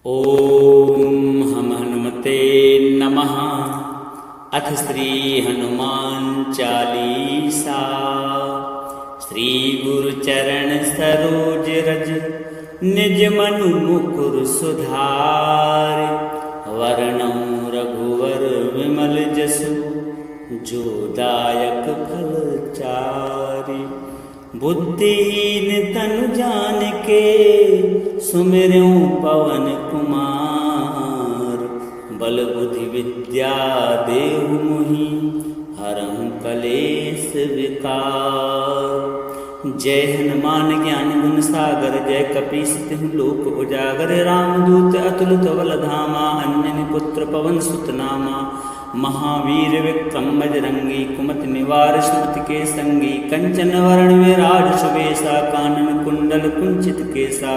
ओम हम हनुमते नमः। अथ श्री हनुमान चालीसा। श्री गुरु चरण सरोज रज निज मनु मुकुर सुधार। वरणं रघुवर विमल जसु जो दायक फल चारि। बुद्धिहीन तनु जानिके सुमिरऊं पवन कुमार। बल बुद्धि विद्या देहु मोहि हरहु कलेश विकार। जय हनुमान ज्ञान गुण सागर जय कपीस तिहु लोक उजागर। रामदूत अतुलित बल धामा अंजनी पुत्र पवन सुत नामा। महावीर विक्रम बजरंगी कुमति निवार सुमति के संगी। कंचन वरण विराज सुबेसा कानन कुंडल कुंचित केसा।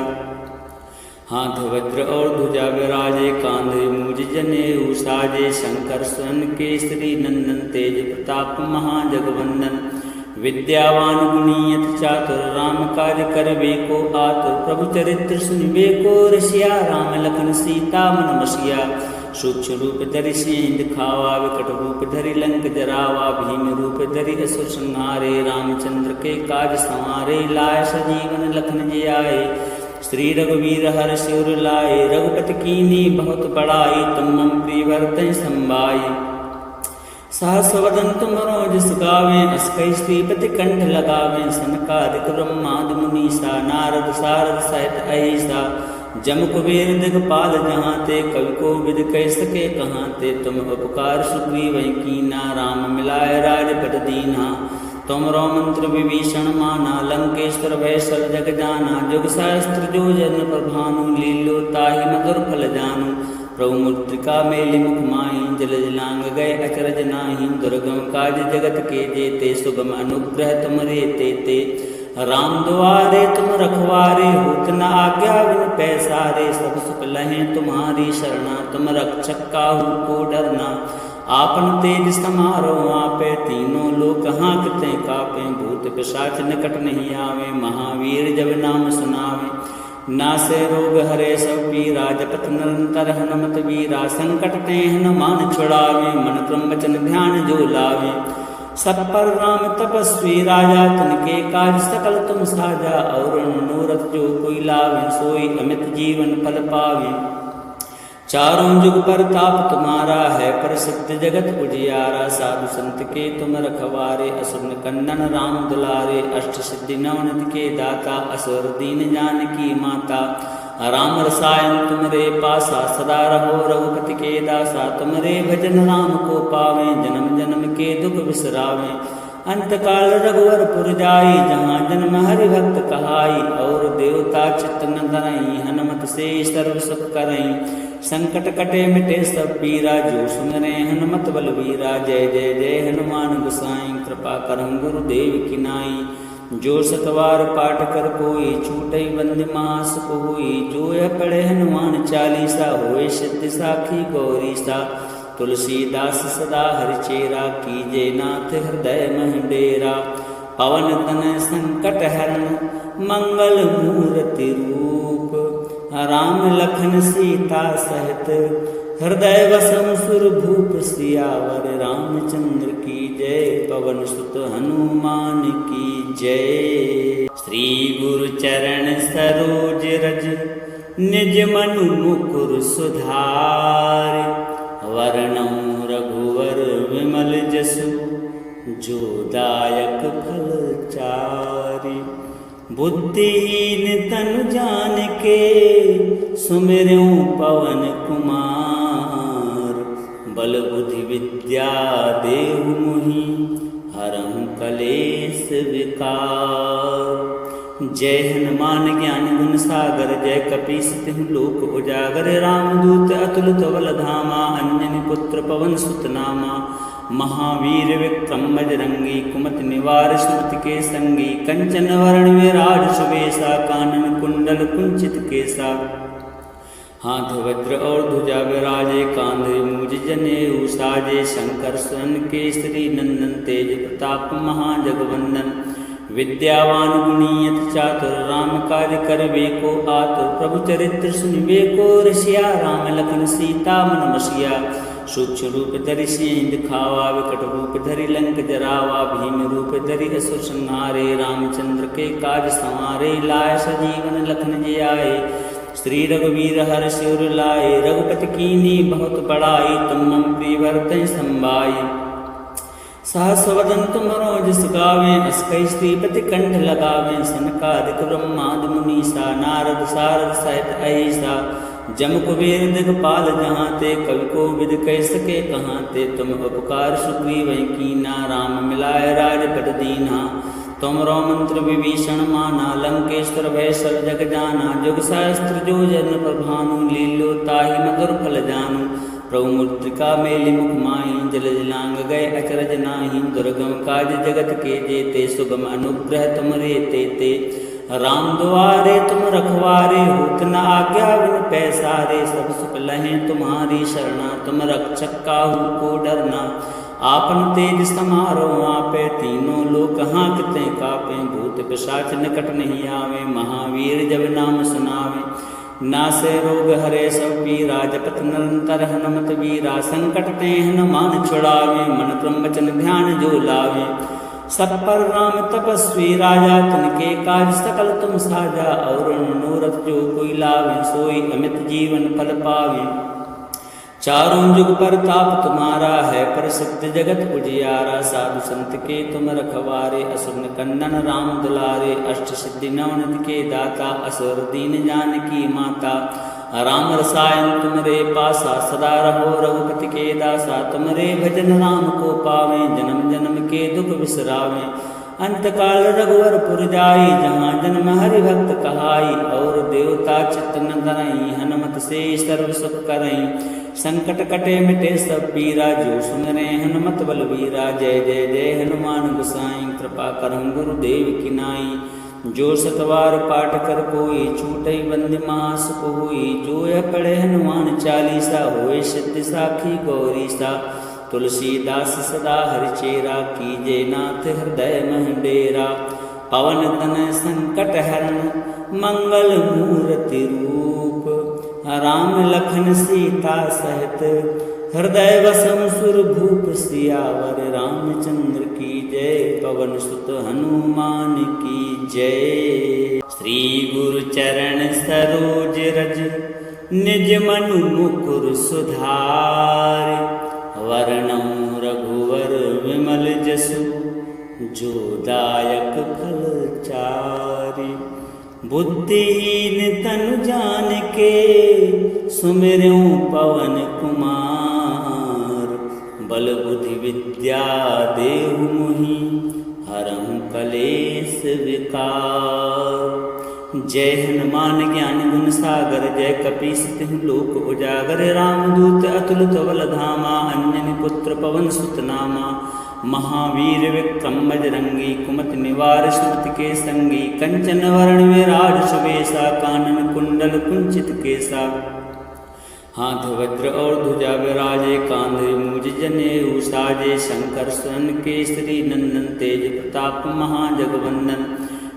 हाथ वज्र और ध्वजा विराजे कांधे मूज जनेऊ साजे। शंकर स्वयं केसरी नंदन तेज प्रताप महाजगवंदन। विद्यावान गुणी अति चातुर राम कार्य करबे को आतुर। प्रभु चरित्र सुनबे को रसिया राम लखन सीता मन बसिया। सूक्ष्म रूप धरि सिंह दिखावा विकट रूप धरि लंक जरावा। भीम रूप धरि असुर संहारे रामचंद्र के काज संवारे। लाय सजीवन लखन जी आए श्री रघुवीर हर शिवर लाए। रघुपति कीन्ही बहुत बड़ाई तुम मम प्रिय भरतहि संभाई। सहस वदन तुम रोजस गावें अस कहि श्रीपति कंठ लगावें। सनकादिक ब्रह्मादि मुनीसा नारद सारद सहित अहिसा। जम कुबेर दिगपाल जहाँ ते कवि को विद कह सके कहाँ ते। तुम उपकार सुग्रीव कीना राम मिलाए राजपद दीना। तुमरो मंत्र विभीषण माना लंकेश्वर भय सब जग जाना। जुग सहस्त्र जो जन पर भानु लीलो ताहि मधुर फल जानू। प्रभु मुद्रिका मेलि मुख माहि जल जलांग गए अचरज नाही। दुर्गम काज जगत के जेते सुगम अनुग्रह तुमरे तेते। राम दुआरे तुम रखवारे होत न आज्ञा बिन पैसारे। सब सुख लहें तुम्हारी शरणा तुम रक्षक काहू को डरना। आपन तेज समारो आपे तीनों लोक हाँकते कापे। भूत पिशाच निकट नहीं आवे महावीर जब नाम सुनावे। नासे रोग हरे सब पीरा जपत निरंतर हनुमत वीरा। संकट ते हनुमान छुड़ावे मन क्रम वचन ध्यान जो लावे। सब पर राम तपस्वी राजा तिनके काज सकल तुम साजा। और मनोरथ जो कोई लावे सोई अमित जीवन फल पावे। चारों जुग पर ताप तुम्हारा है प्रसिद्ध जगत उजियारा। साधु संत के तुम रखवारे असुर कंदन राम दुलारे। अष्ट सिद्धि नवनिधि के दाता असुर दीन जानकी माता। राम रसायन तुमरे पासा सदा रहो रघुपति के दासा। तुमरे भजन राम को पावे जन्म जन्म के दुख बिसरावे। अंतकाल रघुवर पुर जाई जहाँ जन्म हरि भक्त कहाई। और देवता चित्त न धरई हनुमत से सर्व सुख करई। संकट कटे मिटे सब पीरा जो सुमरे हनुमत बलवीरा। जय जय जय हनुमान गोसाई कृपा करहु गुरुदेव की नाई। जो सतवार पाठ कर कोई छूटई बंदी मास कोई। जो यह पढ़े हनुमान चालीसा होए सिद्धि साखी गौरी सा। तुलसीदास सदा हरिचेरा कीजे नाथ हृदय मह डेरा। पवन तनय संकट हरण मंगल मूर्ति रूप। राम लखन सीता सहित हृदय वसम सुर भूप सियावर। रामचंद्र की जय पवन सुत हनुमान की जय। श्री गुरु चरण सरोज रज निज मनु मुकुर सुधार। वरणं रघुवर विमल जसु जो दायक फल चारि। बुद्धिहीन तनु जानिके सुमिरऊं पवन कुमार। बल बुद्धि विद्या देहु मोहि हरहु कलेश विकार। जय हनुमान ज्ञान गुण सागर जय कपीस तिहु लोक उजागर। रामदूत अतुलित बल धामा अंजनी पुत्र पवन सुत नामा। महावीर विक्रम बजरंगी कुमति निवार सुमति के संगी। कंचन वरण विराज सुबेसा कानन कुंडल कुंचित केसा। हाथ वज्र और ध्वजा विराजे कांधे मूज जनेऊ साजे। शंकर स्वयं केसरी नंदन तेज प्रताप महाजगवंदन। विद्यावान गुणी अति चातुर, राम कार्य करबे को आतुर। प्रभु चरित्र सुनबे को रसिया, राम लखन सीता मन बसिया। सूक्ष्म रूप धरि सिंह दिखावा, विकट रूप धरि लंक जरावा। भीम रूप धरि असुर संहारे, रामचंद्र के काज संवारे। लाय सजीवन लखन जी आए, श्री रघुवीर हर्ष उर लाए। रघुपति कीन्ही बहुत बड़ाई, तुम मम प्रिय भरतहि संभाई। सहस वदन तुमरो जस गावें, अस कहि श्रीपति कंठ लगावें। सनकादिक ब्रह्मादि मुनीसा, नारद सारद सहित अहिसा। जम कुबेर दिगपाल जहाँ ते, कवि को विद कह सके कहाँ ते। तुम उपकार सुग्रीव कीना, राम मिलाय राजपद दीना। तुमरो मंत्र विभीषण माना, लंकेश्वर भय सब जग जाना। जुग सहस्त्र जो जन प्रभानु, लीलो ताहि मधुर फल जानू। प्रभु मुद्रिका मेलि मुख माहि, जल जलांग गए अचरज नाही। दुर्गम काज जगत के जेते, सुगम अनुग्रह तुमरे तेते। राम दुआरे तुम रखवारे, होत न आज्ञा बिन पैसारे। सब सुख लहें तुम्हारी शरणा, तुम रक्षक काहू को डरना। आपन तेज समारो आपे, तीनों लोक हाँकते कापे। भूत पिशाच निकट नहीं आवे, महावीर जब नाम सुनावे। नासे रोग हरे सब पीरा, जपत निरंतर हनुमत वीरा। संकट ते हनुमान छुड़ावे, मन क्रम वचन ध्यान जो लावे। सब पर राम तपस्वी राजा, तिनके काज सकल तुम साजा। और मनोरथ जो कोई लावे, सोई अमित जीवन फल पावे। चारों जुग परताप तुम्हारा है, प्रसिद्ध जगत उजियारा। साधु संत के तुम रखवारे, असुर निकंदन राम दुलारे। अष्ट सिद्धि नवनिधि के दाता, असुर दीन जानकी माता। राम रसायन तुमरे पासा, सदा रहो रघुपति के दासा। तुमरे भजन राम को पावे, जन्म जन्म के दुख बिसरावे। अंत काल रघुवर पुर जाई, जहाँ जन्म हरि भक्त कहाई। और देवता चित्त न धरई, हनुमत से सर्व सुख करई। संकट कटे मिटे सब पीरा, जो सुमिरै हनुमत बलवीरा। जय जय जय हनुमान गोसाई, कृपा करहु गुरुदेव की नाई। जो सतवार पाठ कर कोई, छूटई बंदी महासुख होई। जो यह पढ़े हनुमान चालीसा, होए सिद्धि साखी गौरीसा। तुलसीदास सदा हरिचेरा, कीजे नाथ हृदय मह डेरा। पवन तनय संकट हरण, मंगल मूर्ति रूप। राम लखन सीता सहित, हृदय वसम सुर भूप। सियावर रामचंद्र की जय, पवन सुत हनुमान की जय। श्री गुरु चरण सरोज रज, निज मनु मुकुर सुधार। वर्णौ रघुवर विमल जसु, जो दायक फल चारि। बुद्धिहीन तनु जानिके, सुमिरऊं पवन कुमार। बल बुद्धि विद्या देहु मोहि, हरहु कलेश विकार। जय हनुमान ज्ञान गुण सागर, जय कपीस तिहु लोक उजागर। रामदूत अतुलित बल धामा, अंजनी पुत्र पवन सुत नामा। महावीर विक्रम बजरंगी, कुमति निवार सुमति के संगी। कंचन वरण विराज सुबेसा, कानन कुंडल कुंचित केसा। हाथ वज्र और ध्वजा विराजे, कांधे मूज जनेऊ साजे। शंकर सुवन केसरी नंदन, तेज प्रताप महाजगवंदन।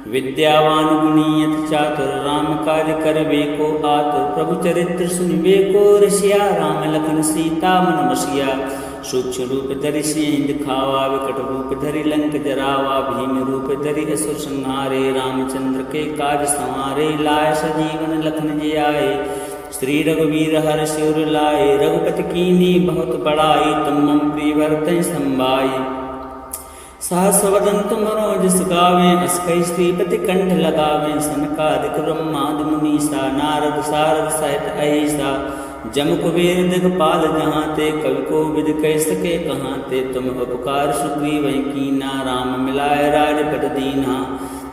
विद्यावान गुणी अति चातुर, राम कार्य करबे को आतुर। प्रभु चरित्र सुनबे को रसिया, राम लखन सीता मन बसिया। सूक्ष्म रूप धरि सिंह दिखावा, विकट रूप धरि लंक जरावा। भीम रूप धरि असुर संहारे, रामचंद्र के काज संवारे। लाय सजीवन लखन जी आए, श्री रघुवीर हर्ष उर लाए। रघुपति कीन्ही बहुत बड़ाई, तुम मम प्रिय भरतहि संभाई। सहस वदन तुमरो जस गावें, अस कहि श्रीपति कंठ लगावें। सनकादिक ब्रह्मादि मुनीसा, नारद सारद सहित अहिसा। जम कुबेर दिगपाल जहाँ ते, कवि को विद कह सके कहाँ ते। तुम उपकार सुग्रीव कीना, राम मिलाय राजपद दीना।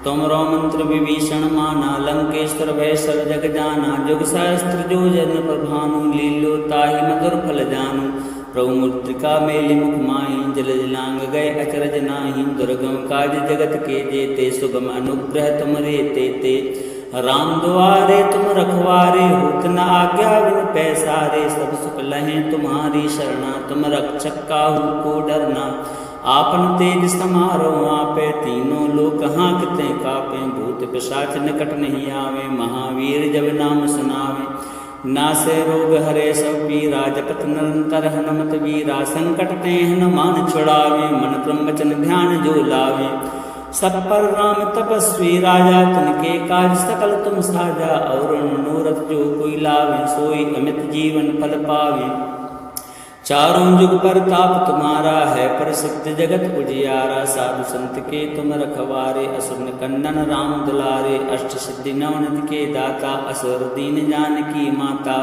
तुमरो मंत्र विभीषण माना, लंकेश्वर भय सब जग जाना। जुग सहस्त्र जो जन प्रभानु, लीलो ताहि मधुर फल जानू। प्रभु मुद्रिका मेलि मुख माहि, जल जलांग गए अचरज नाही। दुर्गम काज जगत के जेते, सुगम अनुग्रह तुमरे तेते। राम दुआरे तुम रखवारे, होत न आज्ञा बिन पैसारे। सब सुख लहें तुम्हारी शरणा, तुम रक्षक काहू को डरना। आपन तेज समारो आपे, तीनों लोक हाँकते कापे। भूत पिशाच निकट नहीं आवे, महावीर जब नाम सुनावे। नासे रोग हरे सब पीरा, जपत निरंतर हनुमत वीरा। संकट ते हनुमान छुड़ावे, मन क्रम वचन ध्यान जो लावे। सब पर राम तपस्वी राजा, तिनके काज सकल तुम साजा। और मनोरथ जो कोई लावे, सोई अमित जीवन फल पावे। चारों जुग पर ताप तुम्हारा है, प्रसिद्ध जगत उजियारा। साधु संत के तुम रखवारे, असुर निकंदन राम दुलारे। अष्ट सिद्धि नवनिधि के दाता, असुर दीन जानकी माता।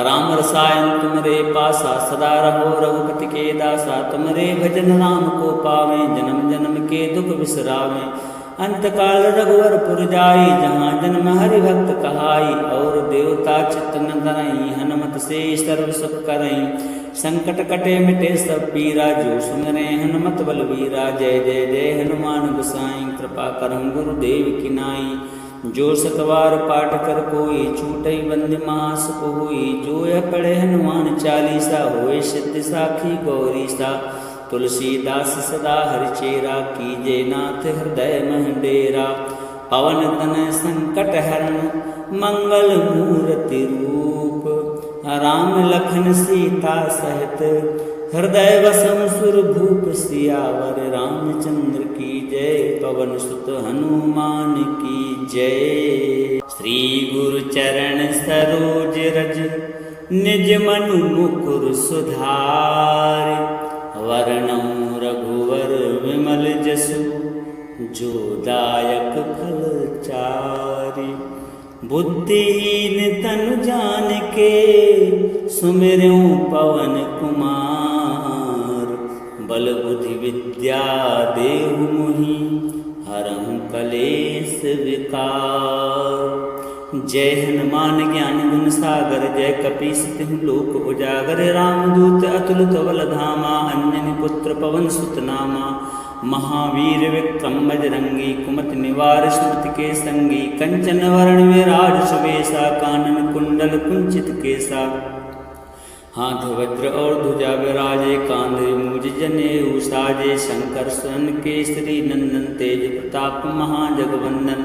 राम रसायन तुमरे पासा, सदा रहो रघुपति के दासा। तुमरे भजन राम को पावे, जन्म जन्म के दुख बिसरावे। अंतकाल रघुवर पुर जाई, जहाँ जन्म हरि भक्त कहाई। और देवता चित्त न धरई, हनुमत से सर्व सुख करई। संकट कटे मिटे सब पीरा, जो सुमिरे हनुमत बलवीरा। जय जय जय हनुमान गोसाई, कृपा करहु गुरुदेव की नाई। जो सतवार पाठ कर कोई, छूटई बंदी महासुख हुई। जो यह पढ़े हनुमान चालीसा, होए सिद्धि साखी गौरी सा। तुलसीदास सदा हरिचेरा, कीजे नाथ हृदय मह डेरा। पवन तनय संकट हरण, मंगल मूर्ति रूप। राम लखन सीता सहित, हृदय वसम सुरभूप। सियावर रामचंद्र की जय, पवन सुत हनुमान की जय। श्री गुरु चरण सरोज रज, निज मनु मुकुर सुधार। वर्णम रघुवर विमल जसु, जो दायक फल चारि। बुद्धिहीन तनु जानिके, सुमिरऊं पवन कुमार। बल बुद्धि विद्या देहु मोहि, हरहु कलेश विकार। जय हनुमान ज्ञान गुण सागर, जय कपीस तिहु लोक उजागर। रामदूत अतुलित बल धामा, अंजनी पुत्र पवन सुत नामा। महावीर विक्रम बजरंगी, कुमति निवार सुमति के संगी। कंचन वरण विराज सुबेसा, कानन कुंडल कुंचित केसा। हाथ वज्र और ध्वजा विराजे, कांधे मूज जनेऊ साजे। शंकर सुवन केसरी नंदन, तेज प्रताप महाजगवंदन।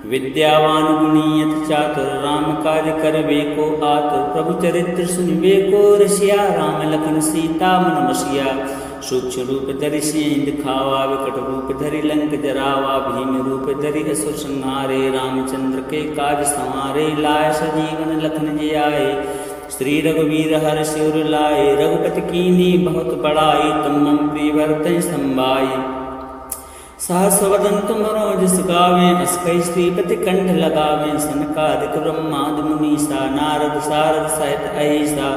विद्यावान गुणी अति चातुर, राम काज करबे को आतुर। प्रभु चरित्र सुनबे को रसिया, राम लखन सीता मन बसिया। सूक्ष्म रूप धरि सिंह दिखावा, विकट रूप धरि लंक जरावा। भीम रूप धरि असुर संहारे, रामचंद्र के काज संवारे। लाय सजीवन लखन जी आए, श्री रघुवीर हर शिवर लाए। रघुपति कीन्ही बहुत बड़ाई, तुम मम प्रिय भरतहि संभाई। सहस वदन तुमरो जस गावे, अस कहि श्रीपति कंठ लगावे। सनकादिक ब्रह्मादि मुनीसा, नारद सारद सहित अहिसा।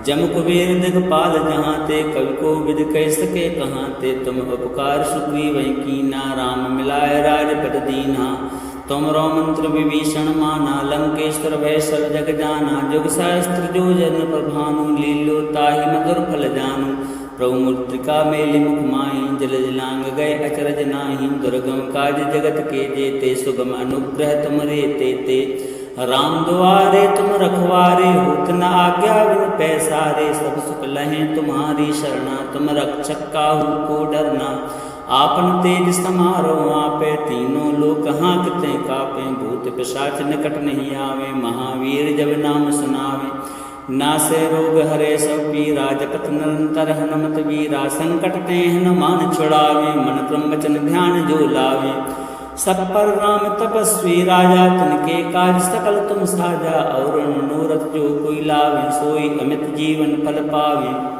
जम कुबेर दिगपाल जहाँ ते, कवि को विद कह सके कहाँ ते। तुम उपकार सुग्रीव कीना, राम मिलाए राजपद दीना। तुमरो मंत्र विभीषण माना, लंकेश्वर भय सब जग जाना। जुग सहस्त्र जो जन पर भानु, लीलो ताहि मधुर फल जानु। प्रभु मुद्रिका मेलि मुख माहि, जल जलांग गए अचरज नाही। दुर्गम काज जगत के जेते, सुगम अनुग्रह तुमरे तेते। राम दुआरे तुम रखवारे, होत न आज्ञा बिन पैसारे। सब सुख लहें तुम्हारी शरणा, तुम रक्षक काहू को डरना। आपन तेज समारो आपे, तीनों लोक हाँकते कापे। भूत पिशाच निकट नहीं आवे, महावीर जब नाम सुनावे। नासे रोग हरे सब पीरा, जपत निरंतर हनुमत वीरा। संकट ते हनुमान छुड़ावे, मन क्रम वचन ध्यान जो लावे। सब पर राम तपस्वी राजा, तिनके काज सकल तुम साजा। और मनोरथ जो कोई लावे, सोई अमित जीवन फल पावे।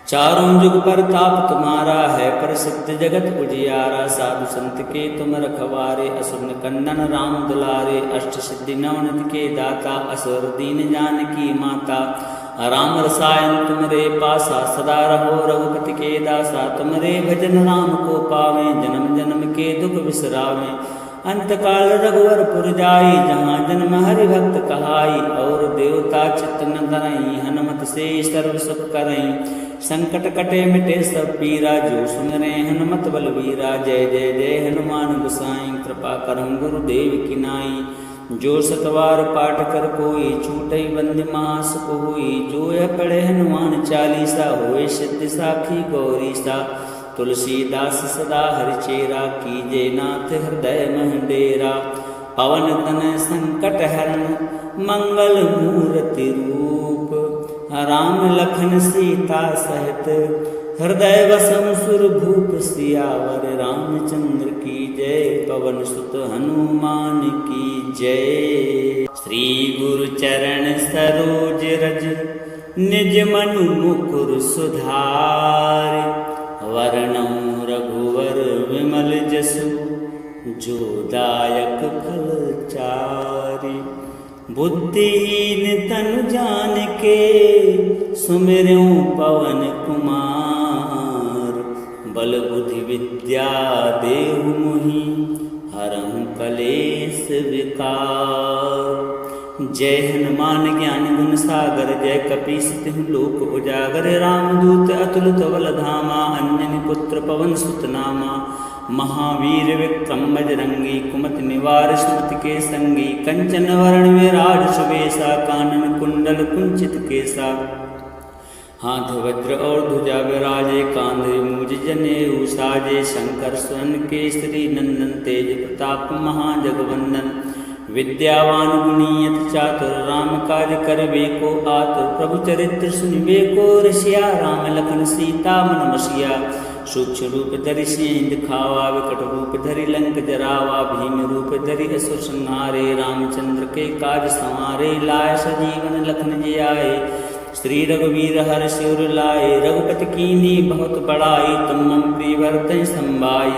चारों जुग पर ताप तुम्हारा है, प्रसिद्ध जगत उजियारा। साधु संत के तुम रखवारे, असुर निकंदन राम दुलारे। अष्ट सिद्धि नवनिधि के दाता, असुर दीन जानकी माता। राम रसायन तुमरे पासा, सदा रहो रघुपति के दासा। तुमरे भजन राम को पावे, जन्म जन्म के दुख बिसरावे। अंतकाल रघुवर पुर जाई, जहाँ जन्म हरि भक्त कहाई। और देवता चित्त न धरई, हनुमत से सर्व सुख करई। संकट कटे मिटे सब पीरा, जो सुमिरे हनुमत बलवीरा। जय जय जय हनुमान गोसाई, कृपा करहु गुरुदेव की नाई। जो सतवार पाठ कर कोई, छूटई बंदी महासुख हुई। जो यह पढ़े हनुमान चालीसा, होए सिद्धि साखी गौरी सा। तुलसीदास सदा हरिचेरा, कीजे नाथ हृदय मह डेरा। पवन तनय संकट हरण, मंगल मूर्ति रूप। राम लखन सीता सहित, हृदय वसम सुर भूप। सियावर रामचंद्र की जय, पवन सुत हनुमान की जय। श्री गुरु चरण सरोज रज, निज मनु मुकुर सुधार। वर्णौ रघुवर विमल जसु, जो दायक फल चारि। बुद्धिहीन तनु जानिके, सुमिरऊं पवन कुमार। बल बुद्धि विद्या देहु मोहि, हरहु कलेश विकार। जय हनुमान ज्ञान गुण सागर, जय कपीस तिहु लोक उजागर। रामदूत अतुलित बल धामा, अंजनी पुत्र पवन सुत नामा। महावीर विक्रम बजरंगी, कुमति निवार सुमति के संगी। कंचन वरण विराज सुबेसा, कानन कुंडल कुंचित केसा। हाथ वज्र और ध्वजा विराजे, कांधे मूज जनेऊ साजे। शंकर स्वर्ण केसरी नंदन, तेज प्रताप महाजगवंदन। विद्यावान गुणी अति चातुर, राम काज करबे को आतुर। प्रभु चरित्र सुनिबे को रसिया, राम लखन सीता मन बसिया। सूक्ष्म रूप धरि सियहि दिखावा, विकट रूप धरि लंक जरावा। भीम रूप धरि असुर संहारे, रामचंद्र के काज संवारे। लाय सजीवन लखन जियाए, श्री रघुवीर हर्षि उर लाए। रघुपति कीन्ही बहुत बड़ाई, तुम मम प्रिय भरतहि संभाई।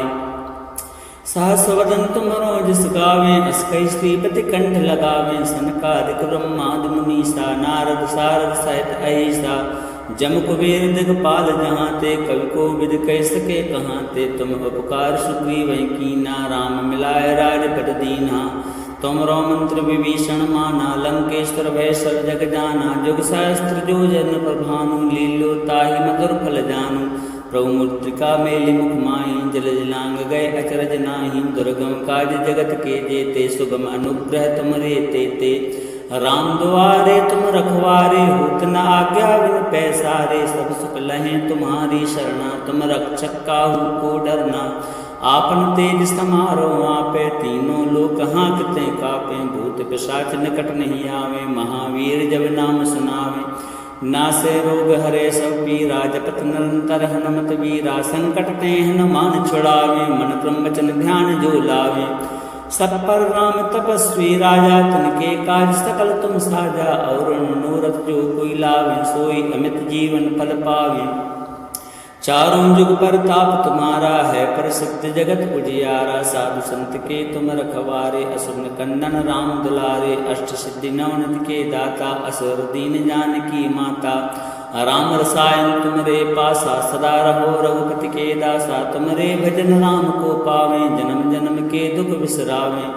सहस वदन तुमरो जस गावें, अस कहि श्रीपति कंठ लगावें। सनकादिक ब्रह्मादि मुनीसा, नारद सारद सहित अहिसा। जम कुबेर दिगपाल जहाँ ते, कवि को विद कह सके कहाँ ते। तुम उपकार सुग्रीवहि कीना, राम मिलाय राजपद दीना। तुमरो मंत्र विभीषण माना, लंकेश्वर भय सब जग जाना। जुग सहस्त्र जो जन पर भानु, लीलो ताहि मधुर फल जानू। प्रभु मुद्रिका मेलि मुख माहि, जल जलांग गए अचरज नाही। दुर्गम काज जगत के जेते, सुगम अनुग्रह तुमरे तेते। राम दुआरे तुम रखवारे, होत न आज्ञा बिन पैसारे। सब सुख लहें तुम्हारी शरणा, तुम रक्षक काहू को डरना। आपन तेज समारो आपे, तीनों लोक हाँकते कापे। भूत पिशाच निकट नहीं आवे, महावीर जब नाम सुनावे। नासे रोग हरे सब पीरा, जपत निरंतर हनुमत वीरा। संकट ते हनुमान छुड़ावे, मन क्रम वचन ध्यान जो लावे। सब पर राम तपस्वी राजा, तिनके काज सकल तुम साजा। और मनोरथ जो कोई लावे, सोई अमित जीवन फल पावे। चारों जुग परताप तुम्हारा है, प्रसिद्ध जगत उजियारा। साधु संत के तुम रखवारे, असुर निकंदन राम दुलारे। अष्ट सिद्धि नवनिधि के दाता, असुर दीन जानकी माता। राम रसायन तुमरे पासा, सदा रहो रघुपति के दासा। तुमरे भजन राम को पावे, जन्म जन्म के दुख बिसरावे।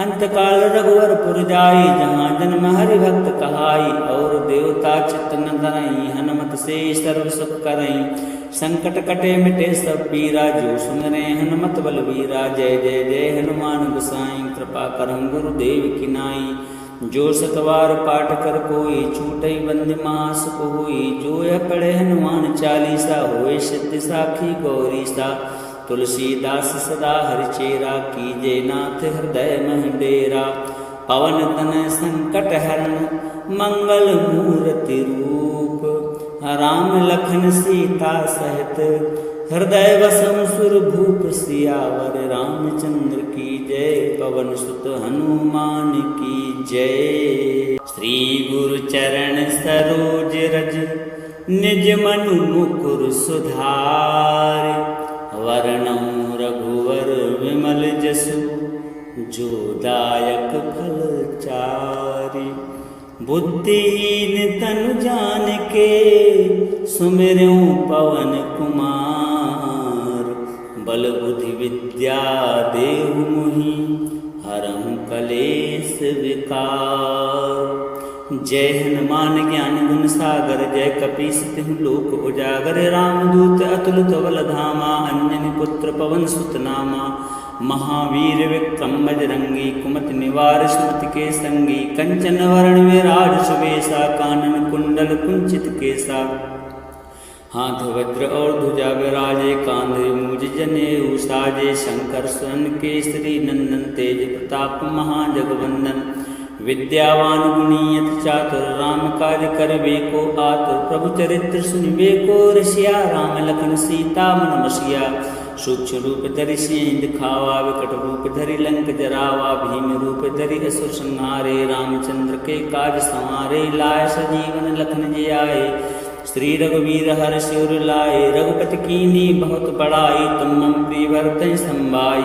अंतकाल रघुवर पुर जाई, जहाँ जन्म हरि भक्त कहाई। और देवता चित्त न धरई, हनुमत से सर्व सुख करई। संकट कटे मिटे सब पीरा, जो सुमिरै हनुमत बलवीरा। जय जय जय हनुमान गोसाई, कृपा करहु गुरुदेव की नाई। जो सतवार पाठ कर कोई, छूटई बंदी महासुख होई। जो यह पढ़े हनुमान चालीसा, होए सिद्धि साखी गौरीसा। तुलसीदास सदा हरिचेरा, कीजे नाथ हृदय मह डेरा। पवन तनय संकट हरण, मंगल मूर्ति रूप। राम लखन सीता सहित, हृदय वसम सुर भूप। सियावर रामचंद्र की जय, पवन सुत हनुमान की जय। श्री गुरु चरण सरोज रज, निज मनु मुकुर सुधार। वर्णौ रघुवर विमल जसु, जो दायक फल चारि। बुद्धिहीन तनु जानिके, सुमिरऊं पवन कुमार। बल बुद्धि विद्या देहु मोहि, हरहु कलेश विकार। जय हनुमान ज्ञान गुण सागर, जय कपीस तिहु लोक उजागर। रामदूत अतुलित बल धामा, अंजनी पुत्र पवन सुत नामा। महावीर विक्रम बजरंगी, कुमति निवार सुमति के संगी। कंचन वरण विराज सुबेसा, कानन कुंडल कुंचित केसा। हाथ वज्र और ध्वजा विराजे, कांधे मूज जनेऊ साजे। शंकर स्वर्ण केसरी नंदन, तेज प्रताप महाजगवंदन। विद्यावान गुणी अति चातुर, राम काज करबे को आतुर। प्रभु चरित्र सुनबे को रसिया, राम लखन सीता मन बसिया। सूक्ष्म रूप धरि सिंह दिखावा, विकट रूप धरि लंक जरावा। भीम रूप धरि असुर संहारे, रामचंद्र के काज संवारे। लाय सजीवन लखन जी आए, श्री रघुवीर हर्षि उर लाए। रघुपति कीन्ही बहुत बड़ाई, तुम मम प्रिय भरतहि संभाई।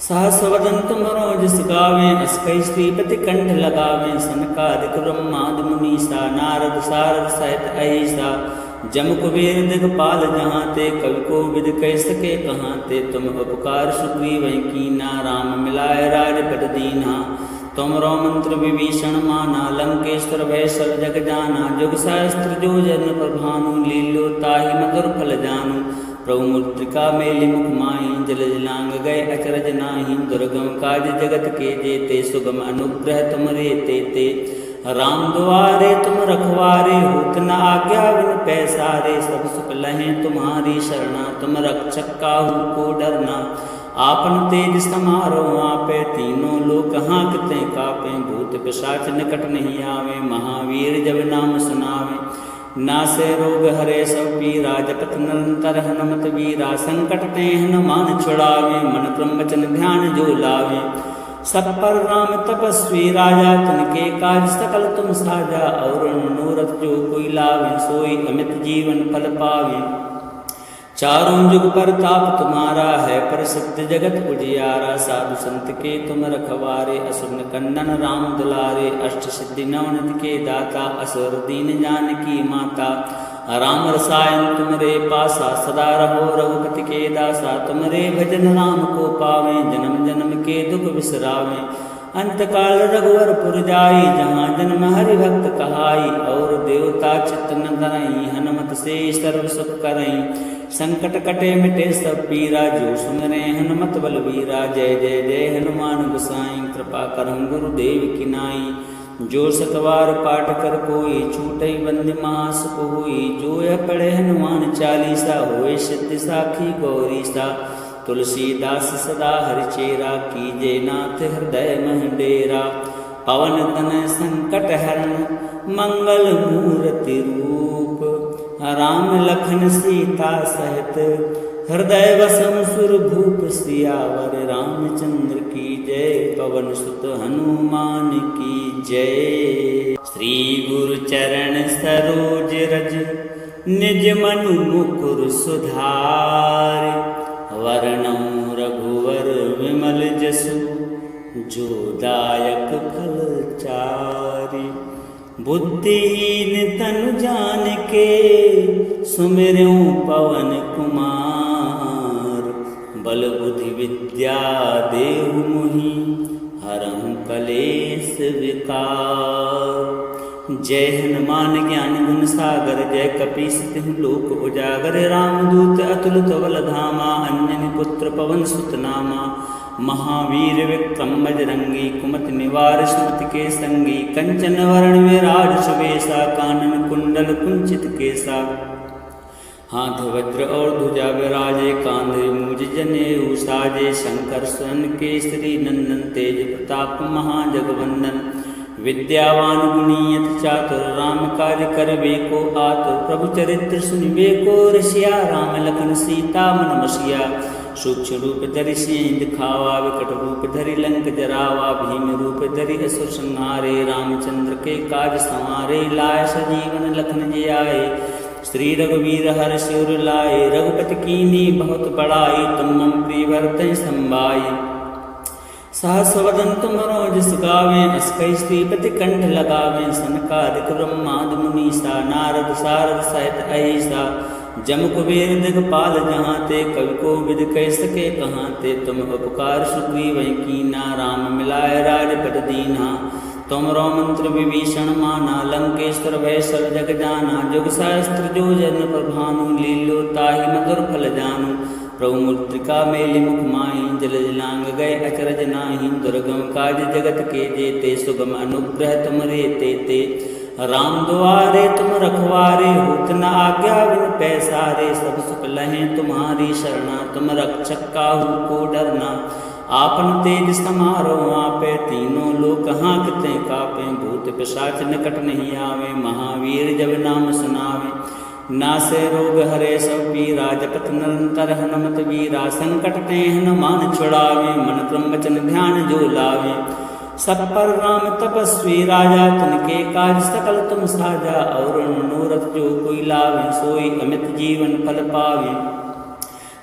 सहस वदन तुमरो जस गावें, अस कहि श्रीपति कंठ लगावें। सनकादिक ब्रह्मादि मुनीसा, नारद सारद सहित अहिसा। जम कुबेर दिगपाल जहाँ ते, कवि कोविद कह सके कहाँ ते। तुम उपकार सुग्रीवहि कीना, राम मिलाए राजपद दीन्हा। तुमरो मंत्र विभीषण माना, लंकेश्वर भय सब जग जाना। जुग सहस्त्र जो जन पर भानु, लील्यो ताहि मधुर फल जानू। प्रभु मुद्रिका मेलि मुख माहि, जल जलांग गए अचरज नाही। दुर्गम काज जगत के जेते, सुगम अनुग्रह तुमरे तेते। राम दुआरे तुम रखवारे, होत न आज्ञा बिन पैसारे। सब सुख लहें तुम्हारी शरणा, तुम रक्षक काहू को डरना। आपन तेज समारो आपे, तीनों लोक हाँकते कापे। भूत पिशाच निकट नहीं आवे, महावीर जब नाम सुनावे। नासे रोग हरे सब पीरा, जपत निरंतर हनुमत वीरा। संकट ते हनुमान छुड़ावे, मन क्रम वचन ध्यान जो लावे। सब पर राम तपस्वी राजा, तिनके काज सकल तुम साजा। और मनोरथ जो कोई लावे, सोई अमित जीवन फल पावे। चारों जुग पर ताप तुम्हारा है, प्रसिद्ध जगत उजियारा। साधु संत के तुम रखवारे, असुर कंदन राम दुलारे। अष्ट सिद्धि नवनिधि के दाता, असुर दीन जानकी माता। राम रसायन तुमरे पासा, सदा रहो रघुपति के दासा। तुमरे भजन राम को पावे, जन्म जन्म के दुख बिसरावे। अंतकाल रघुवर पुर जाई, जहाँ जन्म हरि भक्त कहाई। और देवता चित्त न धरई, हनुमत से सर्व सुख करई। संकट कटे मिटे सब पीरा, जो सुमरे हनुमत बलवीरा। जय जय जय हनुमान गोसाई, कृपा करहु गुरुदेव की नाई। जो सतवार पाठ कर कोई, छूटई बंदी महासुख होई। जो यह पढ़े हनुमान चालीसा, होए सिद्धि साखी गौरीसा। तुलसीदास सदा हरिचेरा, कीजे नाथ हृदय मह डेरा। पवन तनय संकट हरण, मंगल मूर्ति रूप। राम लखन सीता सहित, हृदय वसम सुर भूप। सियावर रामचंद्र की जय, पवन सुत हनुमान की जय। श्री गुरु चरण सरोज रज, निज मनु मुकुर सुधार। वर्णौ रघुवर विमल जसु, जो दायक फल चारि। बुद्धिहीन तनु जानिके, सुमिरऊं पवन कुमार। बल बुद्धि विद्या देहु मोहि, हरहु कलेश विकार। जय हनुमान ज्ञान गुण सागर, जय कपीस तिहु लोक उजागर। रामदूत अतुलित बल धामा, अंजनी पुत्र पवन सुत नामा। महावीर विक्रम बजरंगी, कुमति निवार सुमति के संगी। कंचन वरण विराज सुबेसा, कानन कुंडल कुंचित केसा। हाथ वज्र और ध्वजा विराजे, कांधे मूज जनेऊ साजे। शंकर स्वर्ण केसरी नंदन, तेज प्रताप महाजगवंदन। विद्यावान गुणी अति चातुर, राम काज करबे को आतुर। प्रभु चरित्र सुनबे को रसिया, राम लखन सीता मन बसिया। सूक्ष्म रूप धरि सिंह दिखावा, विकट रूप धरि लंक जरावा। भीम रूप धरि असुर संहारे, रामचंद्र के काज संवारे। लाय सजीवन लखन जी आए, श्री रघुवीर हर्षि उर लाए। रघुपति कीन्ही बहुत बड़ाई, तुम मम प्रिय भरतहि संभाई। सहस वदन तुमरो जस गावें, अस कहि श्रीपति कंठ लगावें। सनकादिक ब्रह्मादि मुनीसा, नारद सारद सहित अहिसा। जम कुबेर दिगपाल जहाँ ते, कवि कोविद कह सके कहाँ ते। तुम उपकार सुग्रीवहि कीना, राम मिलाए राजपद दीन्हा। तुमरो मंत्र विभीषण माना, लंकेश्वर भय सब जग जाना। जुग सहस्त्र जो जन पर भानु, लील्यो ताहि मधुर फल जानू। प्रभु मुद्रिका मेलि मुख माहि, जल जलांग गए अचरज नाही। दुर्गम काज जगत के जेते, सुगम अनुग्रह तुमरे तेते। राम दुआरे तुम रखवारे, होत न आज्ञा बिन पैसारे। सब सुख लहें तुम्हारी शरणा, तुम रक्षक काहू को डरना। आपन तेज समारो आपे, तीनों लोक हाँकते कापे। भूत पिशाच निकट नहीं आवे, महावीर जब नाम सुनावे। नासे रोग हरे सब पीरा, जपत निरंतर हनुमत वीरा। संकट ते हनुमान छुड़ावे, मन क्रम वचन ध्यान जो लावे। सब पर राम तपस्वी राजा, तिनके काज सकल तुम साजा। और मनोरथ जो कोई लावे, सोई अमित जीवन फल पावे।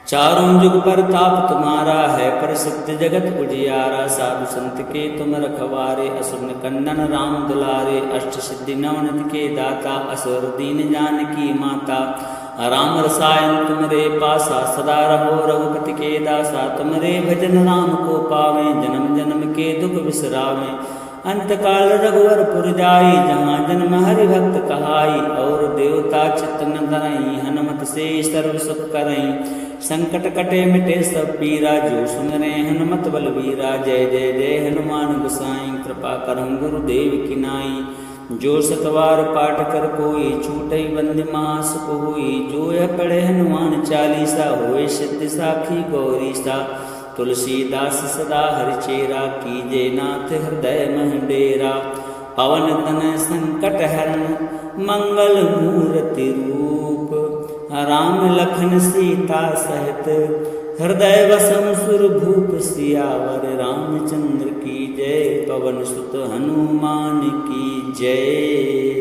चारों जुग परताप तुम्हारा है, प्रसिद्ध जगत उजियारा। साधु संत के तुम रखवारे, असुर निकंदन राम दुलारे। अष्ट सिद्धि नवनिधि के दाता, असुर दीन जानकी माता। राम रसायन तुमरे पासा, सदा रहो रघुपति के दासा। तुमरे भजन राम को पावे, जन्म जन्म के दुख बिसरावे। अंतकाल रघुवर पुर जाई, जहाँ जन्म हरि भक्त कहाई। और देवता चित्त न धरई, हनुमत से सर्व सुख करई। संकट कटे मिटे सब पीरा, जो सुमरे हनुमत बलवीरा। जय जय जय हनुमान गोसाई, कृपा करहु गुरुदेव की नाई। जो सतवार पाठ कर कोई, छूटई बंदी महासुख होई। जो यह पढ़े हनुमान चालीसा, होए सिद्धि साखी गौरी सा। तुलसीदास सदा हरिचेरा, कीजे नाथ हृदय मह डेरा। पवन तनय संकट हरण, मंगल मूर्ति रूप। राम लखन सीता सहित, हृदय वसम सुर भूप। सियावर रामचंद्र की जय, पवन सुत हनुमान की जय।